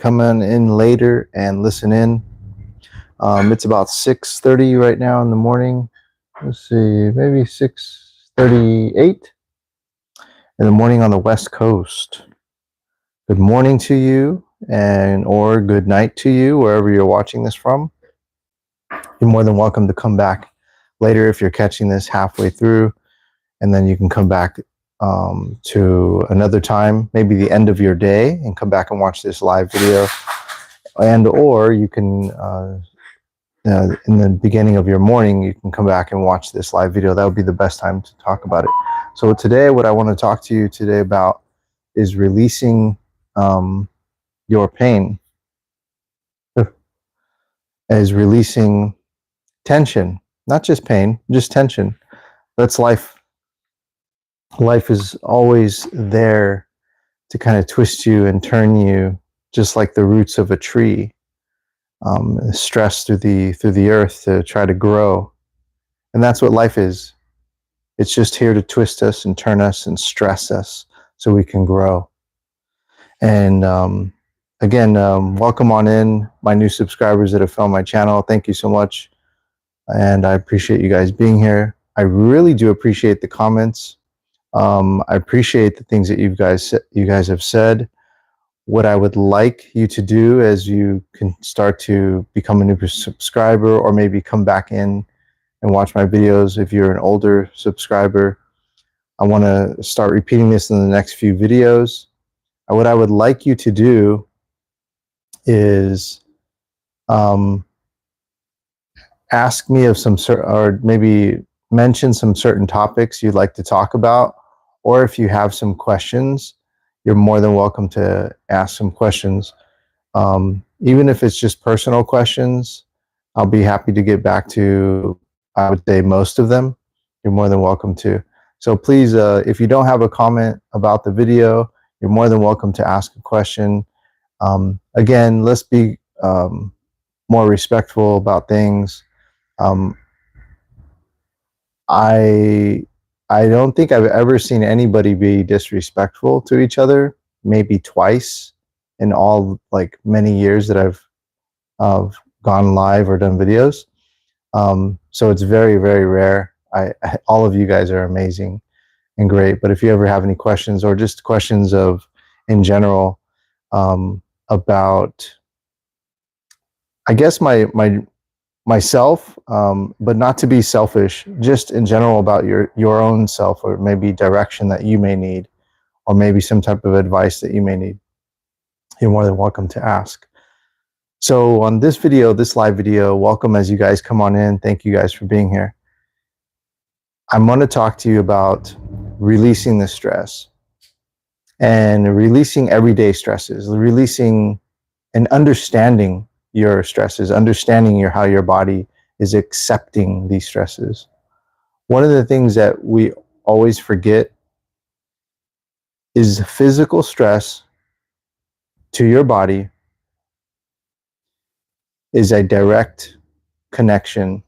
come in later and listen in. It's about 6:30 right now in the morning. Let's see, maybe 6:38 in the morning on the West Coast. Good morning to you, or good night to you, wherever you're watching this from. You're more than welcome to come back later if you're catching this halfway through, and then you can come back to another time, maybe the end of your day, and come back and watch this live video. Or you can, in the beginning of your morning, you can come back and watch this live video. That would be the best time to talk about it. So today, what I want to talk to you today about is releasing your pain, is releasing tension, not just pain, just tension. That's life. Life is always there to kind of twist you and turn you, just like the roots of a tree, stress through the earth to try to grow. And that's what life is. It's just here to twist us and turn us and stress us so we can grow. And again, welcome on in, my new subscribers that have found my channel. Thank you so much. And I appreciate you guys being here. I really do appreciate the comments. I appreciate the things that you guys have said. What I would like you to do as you can start to become a new subscriber, or maybe come back in and watch my videos if you're an older subscriber. I want to start repeating this in the next few videos. What I would like you to do is ask me of some or maybe mention some certain topics you'd like to talk about, or if you have some questions, you're more than welcome to ask some questions. Even if it's just personal questions, I'll be happy to get back to, I would say, most of them. You're more than welcome to. So please, if you don't have a comment about the video, you're more than welcome to ask a question. Again, let's be more respectful about things. I don't think I've ever seen anybody be disrespectful to each other, maybe twice in all many years that I've gone live or done videos. So it's very, very rare. All of you guys are amazing and great. But if you ever have any questions, or just questions in general, about, I guess myself, but not to be selfish, just in general about your own self, or maybe direction that you may need, or maybe some type of advice that you may need, you're more than welcome to ask. So on this video, this live video, welcome as you guys come on in. Thank you guys for being here. I'm going to talk to you about releasing the stress and releasing everyday stresses, releasing and understanding your stresses, understanding how your body is accepting these stresses. One of the things that we always forget is physical stress to your body is a direct connection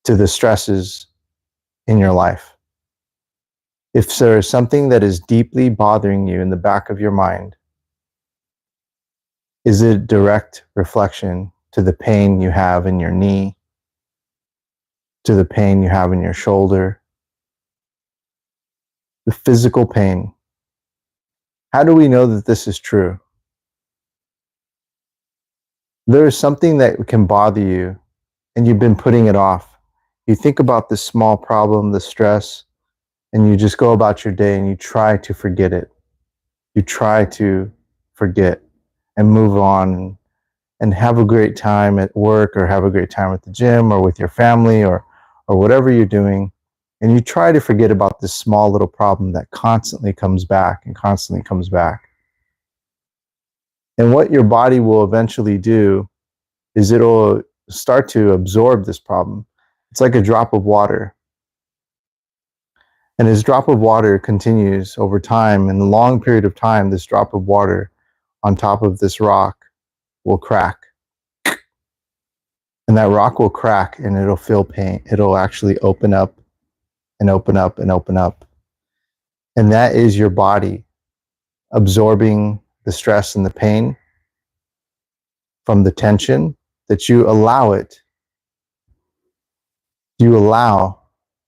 to the stresses in your life. If there is something that is deeply bothering you in the back of your mind, is it a direct reflection to the pain you have in your knee, to the pain you have in your shoulder, the physical pain? How do we know that this is true? There is something that can bother you, and you've been putting it off. You think about this small problem, the stress, and you just go about your day and you try to forget it. You try to forget and move on and have a great time at work, or have a great time at the gym, or with your family, or whatever you're doing. And you try to forget about this small little problem that constantly comes back and constantly comes back. And what your body will eventually do is it'll start to absorb this problem. It's like a drop of water. And as drop of water continues over time, in a long period of time, this drop of water on top of this rock will crack. And that rock will crack, and it'll feel pain. It'll actually open up and open up and open up. And that is your body absorbing the stress and the pain, from the tension, that you allow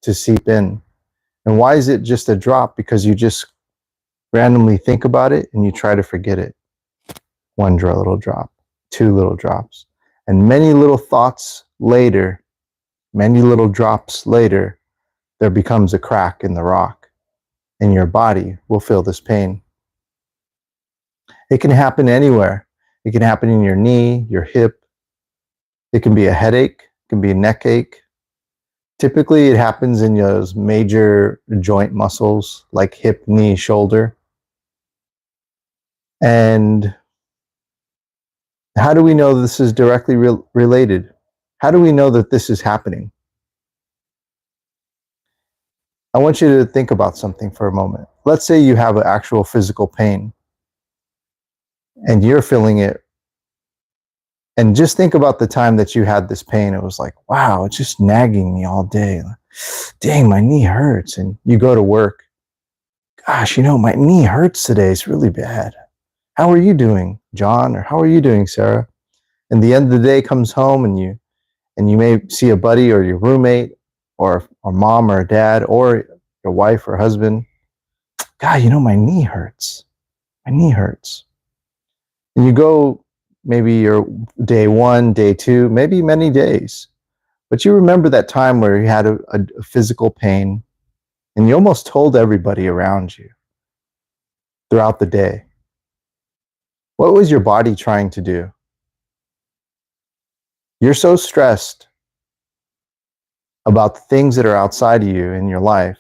to seep in. And why is it just a drop? Because you just randomly think about it and you try to forget it. One little drop, two little drops, and many little thoughts later, many little drops later, there becomes a crack in the rock, and your body will feel this pain. It can happen anywhere. It can happen in your knee, your hip. It can be a headache, it can be a neck ache. Typically, it happens in those major joint muscles like hip, knee, shoulder. And how do we know this is directly related? How do we know that this is happening? I want you to think about something for a moment. Let's say you have an actual physical pain and you're feeling it. And just think about the time that you had this pain. It was like, wow, it's just nagging me all day. Dang, my knee hurts. And you go to work. Gosh, my knee hurts today. It's really bad. How are you doing, John? Or how are you doing, Sarah? And the end of the day comes home and you may see a buddy or your roommate or mom or dad or your wife or husband. God, my knee hurts. My knee hurts. And you go maybe your day 1, day 2, maybe many days. But you remember that time where you had a physical pain and you almost told everybody around you throughout the day. What was your body trying to do? You're so stressed about the things that are outside of you in your life,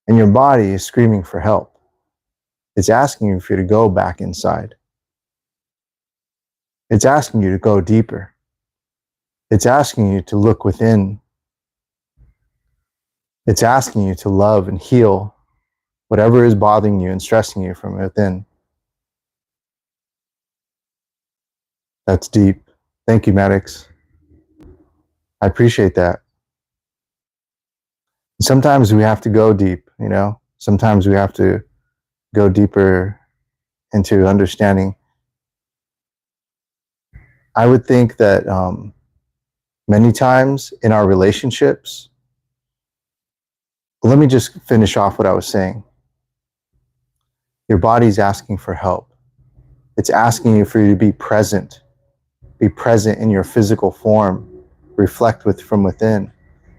and your body is screaming for help. It's asking you for you to go back inside. It's asking you to go deeper. It's asking you to look within. It's asking you to love and heal whatever is bothering you and stressing you from within. That's deep. Thank you, Maddox. I appreciate that. Sometimes we have to go deep, Sometimes we have to go deeper into understanding. I would think that many times in our relationships, let me just finish off what I was saying. Your body's asking for help. It's asking you for you to be present. Be present in your physical form. Reflect from within.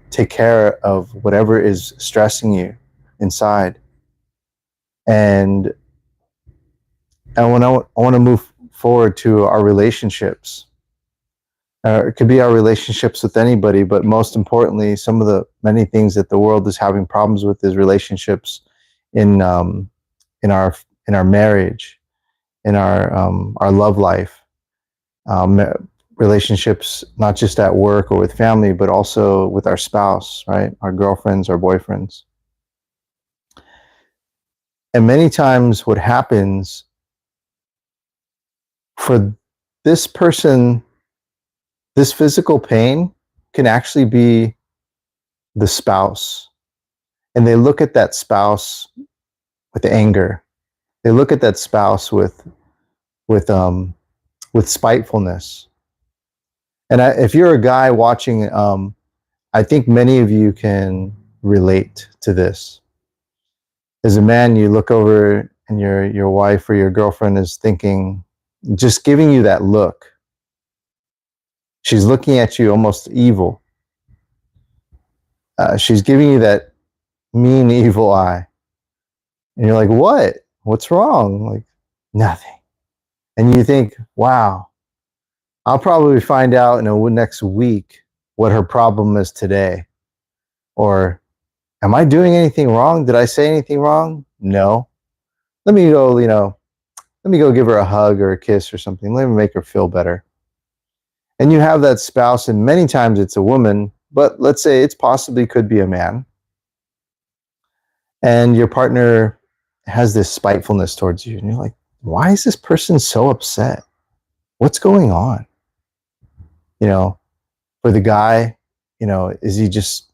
Take care of whatever is stressing you inside. And I want to move forward to our relationships. It could be our relationships with anybody, but most importantly, some of the many things that the world is having problems with is relationships in our marriage, in our love life, relationships not just at work or with family, but also with our spouse, right? Our girlfriends, our boyfriends. And many times what happens for this person, this physical pain can actually be the spouse. And they look at that spouse with anger. They look at that spouse with spitefulness. And if you're a guy watching, I think many of you can relate to this. As a man, you look over and your wife or your girlfriend is thinking, just giving you that look. She's looking at you almost evil. She's giving you that mean, evil eye. And you're like, what? What's wrong? Like, nothing. And you think, wow, I'll probably find out in the next week what her problem is today. Or, am I doing anything wrong? Did I say anything wrong? No. Let me go give her a hug or a kiss or something. Let me make her feel better. And you have that spouse, and many times it's a woman, but let's say it's possibly could be a man. And your partner has this spitefulness towards you. And you're like, why is this person so upset? What's going on? For the guy, is he just,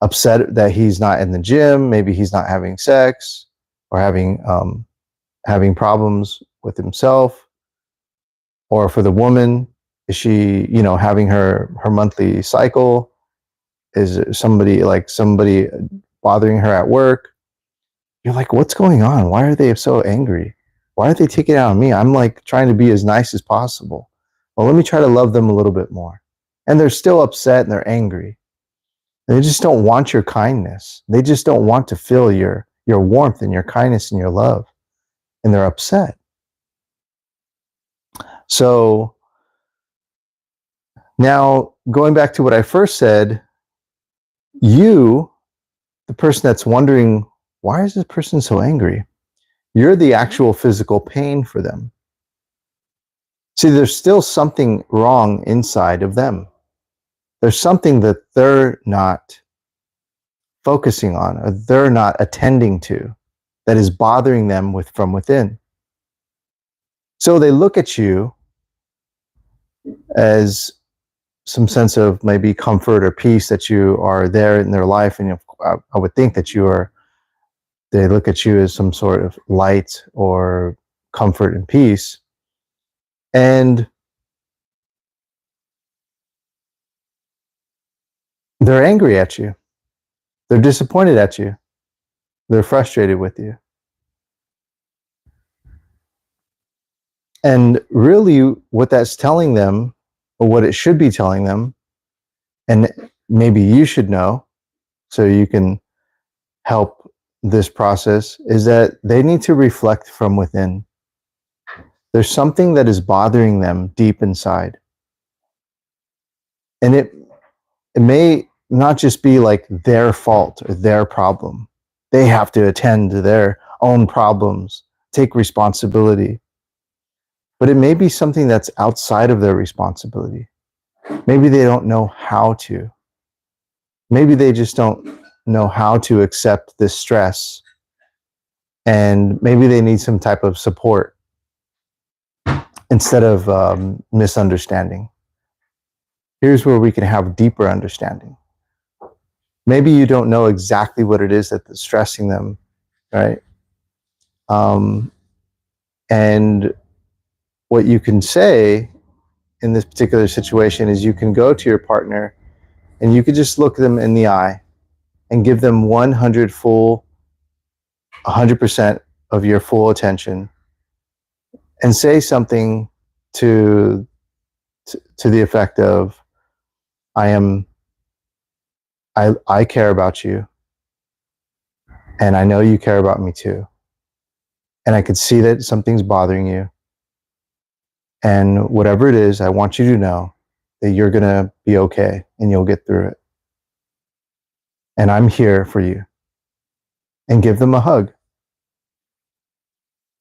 upset that he's not in the gym? Maybe he's not having sex or having having problems with himself? Or for the woman, is she, having her monthly cycle? Is it somebody bothering her at work? You're like, what's going on? Why are they so angry? Why aren't they taking it out on me? I'm like trying to be as nice as possible. Well, let me try to love them a little bit more. And they're still upset and they're angry. They just don't want your kindness. They just don't want to feel your warmth and your kindness and your love. And they're upset. So now, going back to what I first said, you, the person that's wondering, why is this person so angry? You're the actual physical pain for them. See, there's still something wrong inside of them. There's something that they're not focusing on or they're not attending to that is bothering them from within. So they look at you as some sense of maybe comfort or peace that you are there in their life. And I would think that they look at you as some sort of light or comfort and peace. And they're angry at you. They're disappointed at you. They're frustrated with you. And really what that's telling them, or what it should be telling them, and maybe you should know so you can help this process, is that they need to reflect from within. There's something that is bothering them deep inside. And it may not just be like their fault or their problem. They have to attend to their own problems, take responsibility. But it may be something that's outside of their responsibility. Maybe they don't know how to. Maybe they just don't know how to accept this stress. And maybe they need some type of support instead of misunderstanding. Here's where we can have deeper understanding. Maybe you don't know exactly what it is that's stressing them, right? And what you can say in this particular situation is you can go to your partner and you could just look them in the eye and give them 100% of your full attention and say something to the effect of, I care about you, and I know you care about me too. And I could see that something's bothering you. And whatever it is, I want you to know that you're going to be okay and you'll get through it. And I'm here for you. And give them a hug.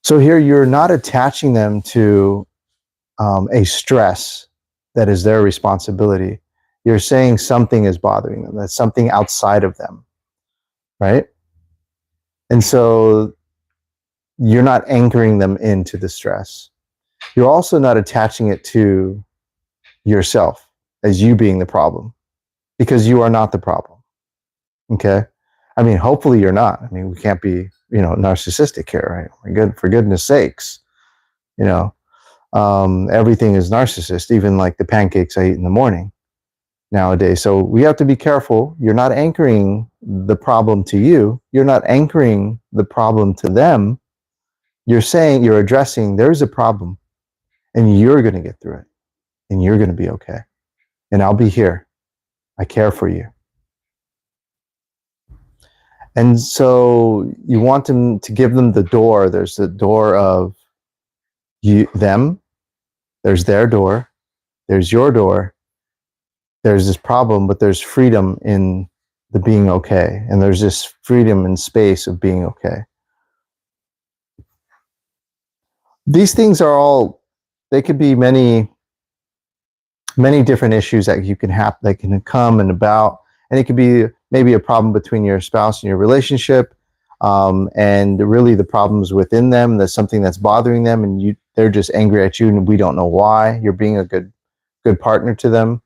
So here you're not attaching them to a stress that is their responsibility. You're saying something is bothering them. That's something outside of them, right? And so you're not anchoring them into the stress. You're also not attaching it to yourself as you being the problem, because you are not the problem. Okay? I mean, hopefully you're not. I mean, we can't be, narcissistic here, right? For goodness sakes, everything is narcissist, even like the pancakes I eat in the morning nowadays. So we have to be careful. You're not anchoring the problem to you. You're not anchoring the problem to them. You're addressing there's a problem and you're going to get through it and you're going to be okay. And I'll be here. I care for you. And so you want them to give them the door. There's the door of them. There's their door. There's your door. There's this problem, but there's freedom in the being okay. And there's this freedom and space of being okay. These things are all, they could be many different issues that you can have, that can come and about. And it could be maybe a problem between your spouse and your relationship. And really the problems within them, there's something that's bothering them and they're just angry at you and we don't know why. You're being a good partner to them.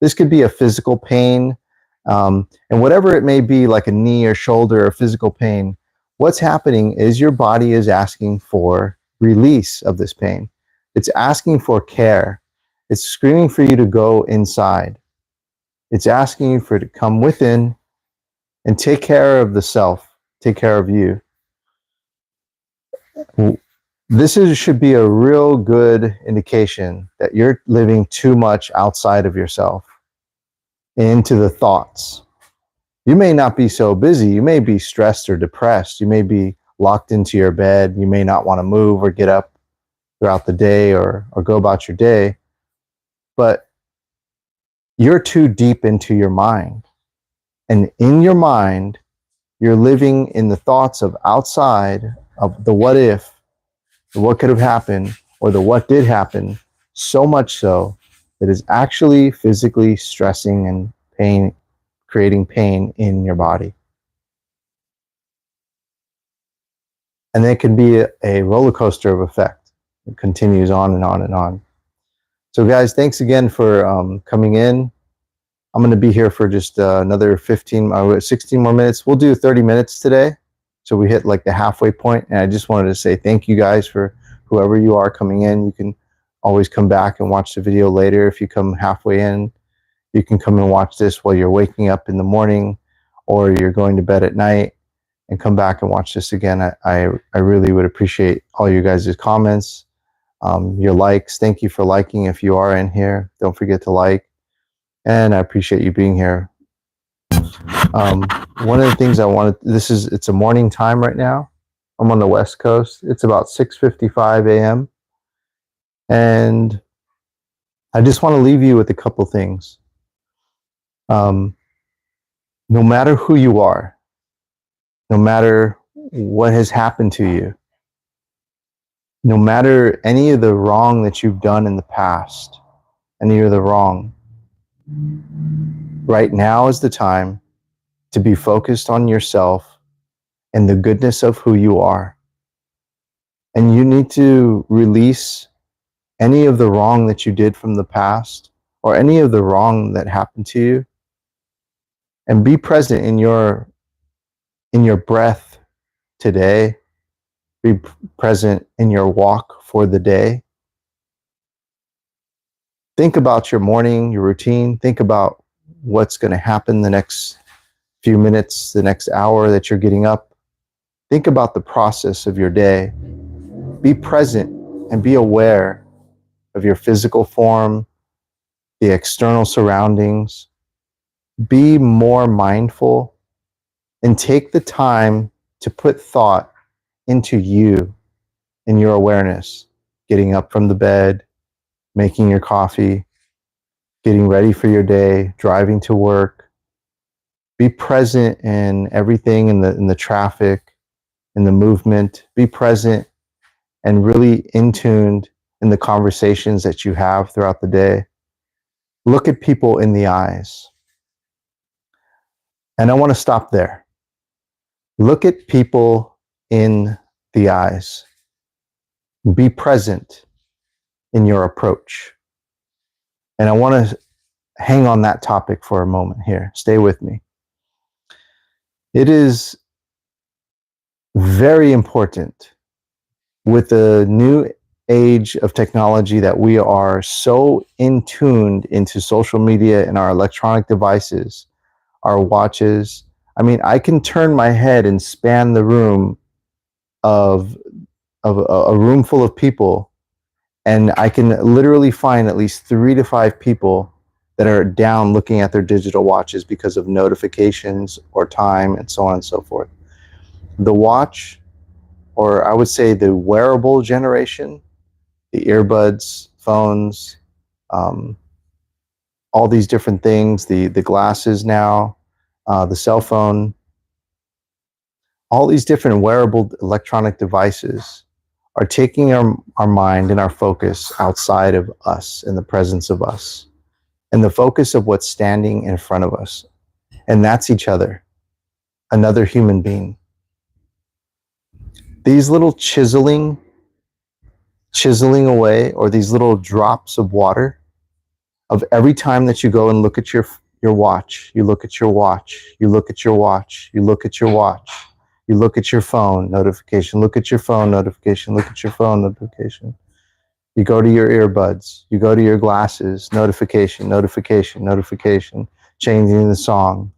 This could be a physical pain. And whatever it may be, like a knee or shoulder or physical pain, what's happening is your body is asking for release of this pain. It's asking for care. It's screaming for you to go inside. It's asking you for to come within and take care of the self, take care of you. Should be a real good indication that you're living too much outside of yourself, into the thoughts. You may not be so busy. You may be stressed or depressed. You may be locked into your bed. You may not want to move or get up throughout the day or go about your day. But you're too deep into your mind. And in your mind, you're living in the thoughts of outside of the what if, the what could have happened, or the what did happen, so much so that is actually physically stressing and pain, creating pain in your body. And it can be a roller coaster of effect. It continues on and on and on. So guys, thanks again for coming in. I'm going to be here for just another 16 more minutes. We'll do 30 minutes today. So we hit like the halfway point. And I just wanted to say thank you guys for whoever you are coming in. You can always come back and watch the video later. If you come halfway in, you can come and watch this while you're waking up in the morning or you're going to bed at night and come back and watch this again. I really would appreciate all you guys' comments, your likes. Thank you for liking if you are in here. Don't forget to like. And I appreciate you being here. One of the things I wanted, it's a morning time right now. I'm on the West Coast. It's about 6:55 a.m. And I just want to leave you with a couple things. No matter who you are, no matter what has happened to you, no matter any of the wrong that you've done in the past, any of the wrong, right now is the time to be focused on yourself and the goodness of who you are. And you need to release any of the wrong that you did from the past or any of the wrong that happened to you, and be present in your breath today. Be present in your walk for the day. Think about your morning, your routine. Think about what's going to happen the next few minutes, the next hour that you're getting up. Think about the process of your day. Be present and be aware of your physical form, the external surroundings. Be more mindful and take the time to put thought into you and your awareness. Getting up from the bed, making your coffee, getting ready for your day, driving to work. Be present in everything, in the traffic, in the movement. Be present and really in tuned in the conversations that you have throughout the day. Look at people in the eyes. And I want to stop there. Look at people in the eyes. Be present in your approach. And I want to hang on that topic for a moment here. Stay with me. It is very important with the new age of technology that we are so in tuned into social media and our electronic devices, our watches. I mean, I can turn my head and span the room of a room full of people, and I can literally find at least 3 to 5 people that are down looking at their digital watches because of notifications or time and so on and so forth. The watch, or I would say the wearable generation, the earbuds, phones, all these different things, the glasses now, the cell phone, all these different wearable electronic devices are taking our mind and our focus outside of us, in the presence of us, and the focus of what's standing in front of us. And that's each other, another human being. These little chiseling away, or these little drops of water, of every time that you go and look at your watch, you look at your watch, you look at your watch, you look at your watch, You look at your phone, notification, look at your phone, notification, look at your phone, notification. You go to your earbuds, you go to your glasses, notification, notification, notification, changing the song.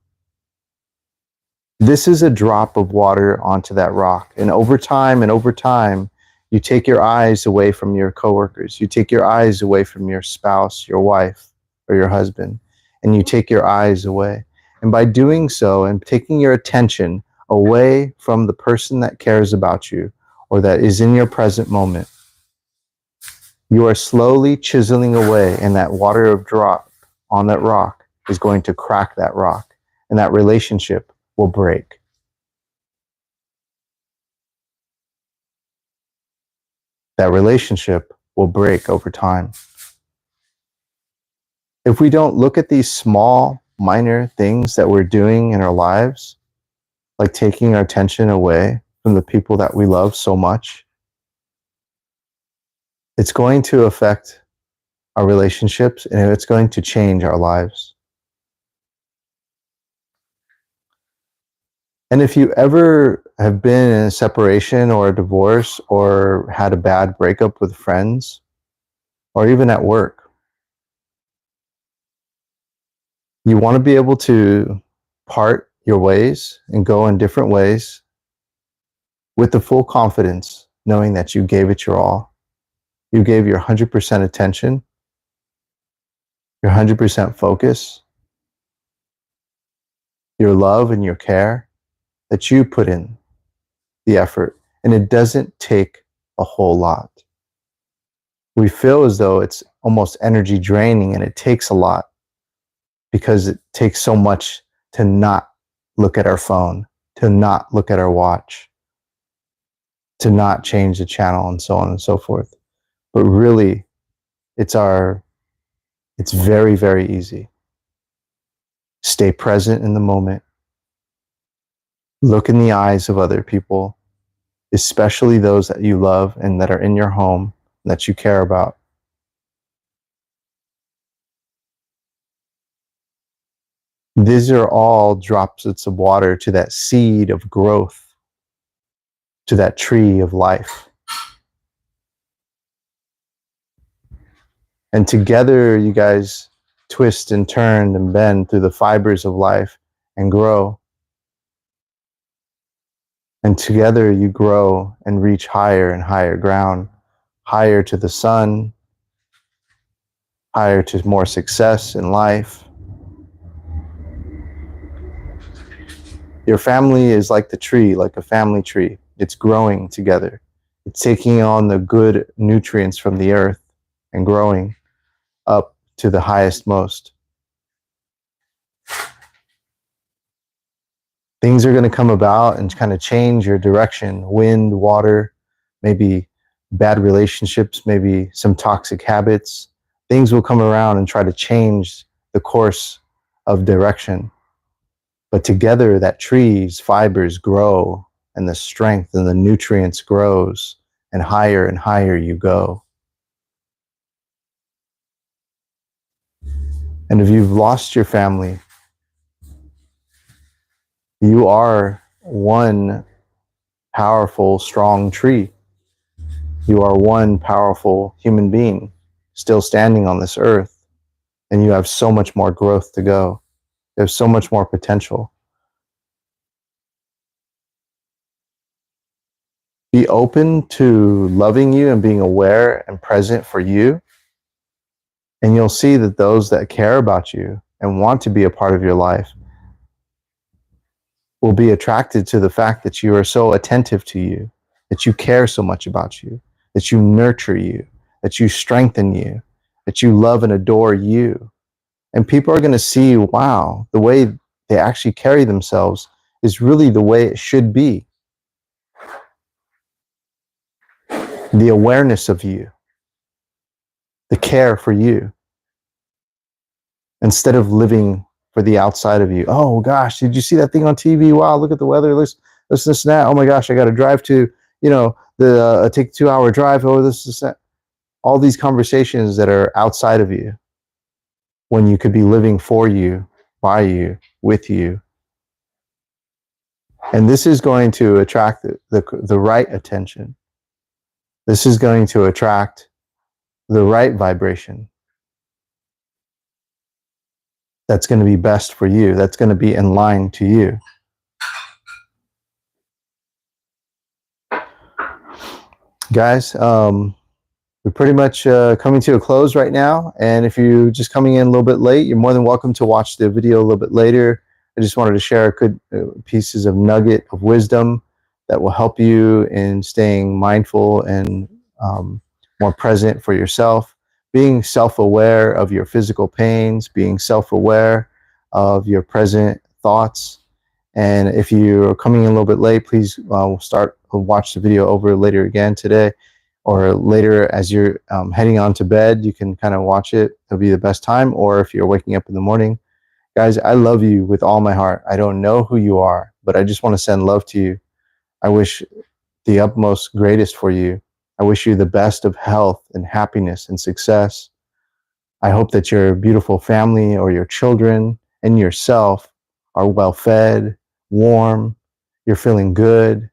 This is a drop of water onto that rock. And over time, you take your eyes away from your coworkers. You take your eyes away from your spouse, your wife, or your husband, and you take your eyes away. And by doing so and taking your attention away from the person that cares about you or that is in your present moment, you are slowly chiseling away, and that water of drop on that rock is going to crack that rock, and that relationship will break. That relationship will break over time. If we don't look at these small, minor things that we're doing in our lives, like taking our attention away from the people that we love so much, it's going to affect our relationships and it's going to change our lives. And if you ever have been in a separation or a divorce or had a bad breakup with friends or even at work, you want to be able to part your ways and go in different ways with the full confidence, knowing that you gave it your all. You gave your 100% attention, your 100% focus, your love and your care, that you put in the effort. And it doesn't take a whole lot. We feel as though it's almost energy draining, and it takes a lot because it takes so much to not look at our phone, to not look at our watch, to not change the channel, and so on and so forth. But really, it's very, very easy. Stay present in the moment. Look in the eyes of other people, especially those that you love and that are in your home, that you care about. These are all droplets of water to that seed of growth, to that tree of life. And together, you guys twist and turn and bend through the fibers of life and grow. And together you grow and reach higher and higher ground, higher to the sun, higher to more success in life. Your family is like the tree, like a family tree. It's growing together. It's taking on the good nutrients from the earth and growing up to the highest most. Things are going to come about and kind of change your direction. Wind, water, maybe bad relationships, maybe some toxic habits. Things will come around and try to change the course of direction. But together, that tree's fibers grow, and the strength and the nutrients grows, and higher you go. And if you've lost your family, you are one powerful, strong tree. You are one powerful human being still standing on this earth, and you have so much more growth to go. There's so much more potential. Be open to loving you and being aware and present for you. And you'll see that those that care about you and want to be a part of your life will be attracted to the fact that you are so attentive to you, that you care so much about you, that you nurture you, that you strengthen you, that you love and adore you. And people are going to see, wow, the way they actually carry themselves is really the way it should be. The awareness of you, the care for you, instead of living for the outside of you. Oh gosh, did you see that thing on TV? Wow, look at the weather. This, that. Oh my gosh, I got to drive to, take a 2-hour drive. Oh, this, that. All these conversations that are outside of you, when you could be living for you, by you, with you. And this is going to attract the right attention. This is going to attract the right vibration. That's going to be best for you. That's going to be in line to you. Guys, we're pretty much coming to a close right now. And if you're just coming in a little bit late, you're more than welcome to watch the video a little bit later. I just wanted to share good pieces of nugget of wisdom that will help you in staying mindful and more present for yourself, being self-aware of your physical pains, being self-aware of your present thoughts. And if you're coming in a little bit late, please watch the video over later again today, or later as you're heading on to bed. You can kind of watch it. It'll be the best time. Or if you're waking up in the morning. Guys, I love you with all my heart. I don't know who you are, but I just want to send love to you. I wish the utmost greatest for you. I wish you the best of health and happiness and success. I hope that your beautiful family or your children and yourself are well fed, warm, you're feeling good,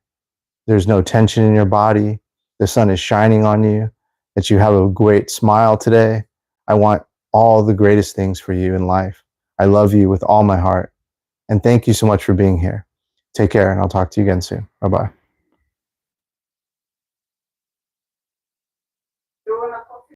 there's no tension in your body, the sun is shining on you, that you have a great smile today. I want all the greatest things for you in life. I love you with all my heart. And thank you so much for being here. Take care, and I'll talk to you again soon. Bye-bye.